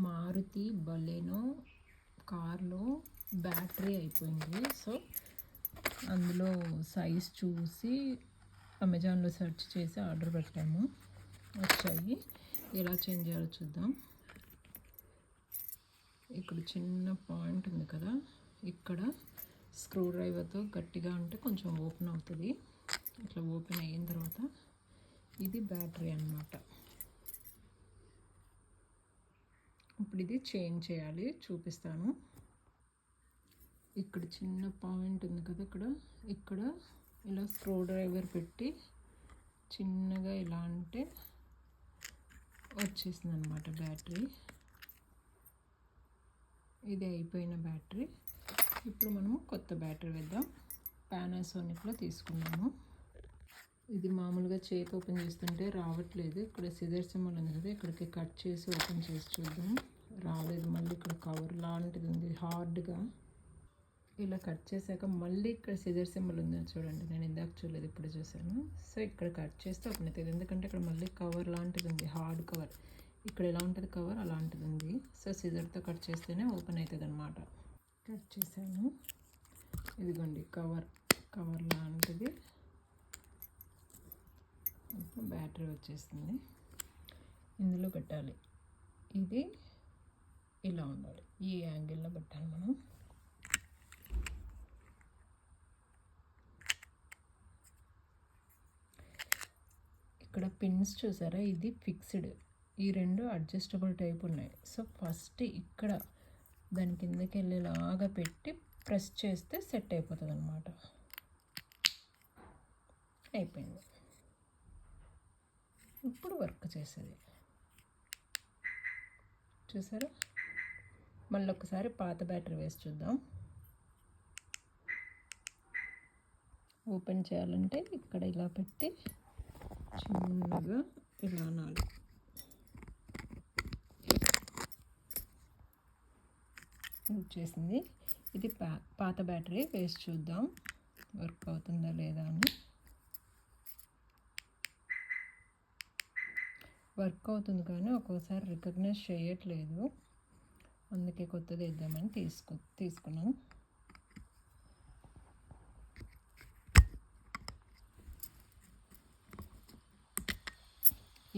Maruti Baleno కార్లో battery అయిపోయింది. So అందులో సైజ్ చూసి అమెజాన్లో సెర్చ్ చేసి ఆర్డర్ పెట్టాము. వచ్చాయి. ఎలా చేంజ్ చేయాలో చూద్దాం. ఇక్కడ చిన్న పాయింట్ ఉంది కదా, ఇక్కడ స్క్రూ డ్రైవర్తో గట్టిగా అంటే కొంచెం ఓపెన్ అవుతుంది. ఇట్లా ఓపెన్ అయిన తర్వాత ఇది బ్యాటరీ అన్నమాట. ఇప్పుడు ఇది చేంజ్ చేయాలి, చూపిస్తాను. ఇక్కడ చిన్న పాయింట్ ఉంది కదా, ఇక్కడ ఇలా స్క్రూ డ్రైవర్ పెట్టి చిన్నగా ఇలా అంటే వచ్చేసింది అన్నమాట బ్యాటరీ. ఇది అయిపోయిన బ్యాటరీ. ఇప్పుడు మనము కొత్త బ్యాటరీ వేద్దాం. పానాసోనిక్లో తీసుకున్నాము. ఇది మామూలుగా చేతి ఓపెన్ చేస్తుంటే రావట్లేదు. ఇక్కడ సిజర్ సింబల్ ఉంది కదా, ఇక్కడికి కట్ చేసి ఓపెన్ చేసి చూద్దాం. రాలేదు. మళ్ళీ ఇక్కడ కవర్ లాంటిది ఉంది హార్డ్గా. ఇలా కట్ చేశాక మళ్ళీ ఇక్కడ సిజర్ సింబల్ ఉంది చూడండి. నేను ఇందాక చూడలేదు, ఇప్పుడు చూసాను. సో ఇక్కడ కట్ చేస్తే ఓపెన్ అవుతుంది, ఎందుకంటే ఇక్కడ మళ్ళీ కవర్ లాంటిది ఉంది, హార్డ్ కవర్. ఇక్కడ ఎలా ఉంటుంది కవర్, అలాంటిది ఉంది. సో సిజర్తో కట్ చేస్తేనే ఓపెన్ అవుతుంది అన్నమాట. కట్ చేశాను. ఇదిగోండి కవర్ లాంటిది. బ్యాటరీ వచ్చేస్తుంది. ఇందులో పెట్టాలి. ఇది ఇలా ఉండాలి, ఈ యాంగిల్లో పెట్టాలి మనం. ఇక్కడ పిన్స్ చూసారా, ఇది ఫిక్స్డ్. ఈ రెండు అడ్జస్టబుల్ టైప్ ఉన్నాయి. సో ఫస్ట్ ఇక్కడ దాని కిందకి వెళ్ళేలాగా పెట్టి ప్రెస్ చేస్తే సెట్ అయిపోతుంది అన్నమాట. అయిపోయింది. ఇప్పుడు వర్క్ చేసేది చూసారా. మళ్ళీ ఒకసారి పాత బ్యాటరీ వేసి చూద్దాం. ఓపెన్ చేయాలంటే ఇక్కడ ఇలా పెట్టి చిన్నగా ఇలా అనాలి. వచ్చేసింది. ఇది పాత బ్యాటరీ వేసి చూద్దాం వర్క్ అవుతుందా లేదా అని. వర్క్ అవుతుంది కానీ ఒక్కోసారి రికగ్నైజ్ చేయట్లేదు, అందుకే కొత్తది వేద్దామని తీసుకున్నాం.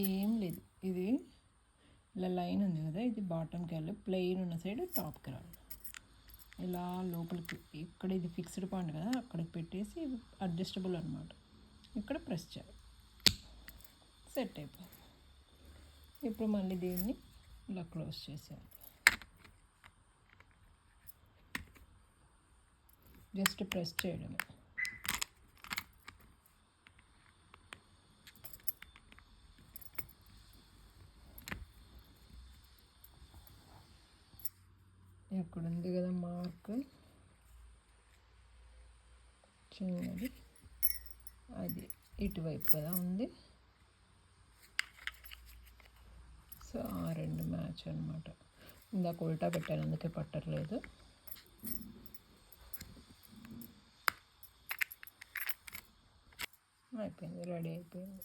ఏం లేదు, ఇది ఇలా లైన్ ఉంది కదా, ఇది బాటమ్కి వెళ్ళి ప్లెయిన్ ఉన్న సైడ్ టాప్కి రావాలి. ఇలా లోపలికి ఇక్కడ ఇది ఫిక్స్డ్ పాయింట్ కదా, అక్కడికి పెట్టేసి అడ్జస్టబుల్ అనమాట. ఇక్కడ ప్రెస్ చేయాలి, సెట్ అయిపోయింది. ఇప్పుడు మళ్ళీ దీన్ని ఇలా క్లోజ్ చేసేయాలి. జస్ట్ ప్రెస్ చేయడమే. ఇక్కడ ఉంది కదా మార్క్ చిన్నది, అది ఇటువైపు కదా ఉంది. సో ఆ రెండు మ్యాచ్ అనమాట. ఇందాక ఉల్టా పెట్టాను, అందుకే పట్టట్లేదు. అయిపోయింది, రెడీ అయిపోయింది.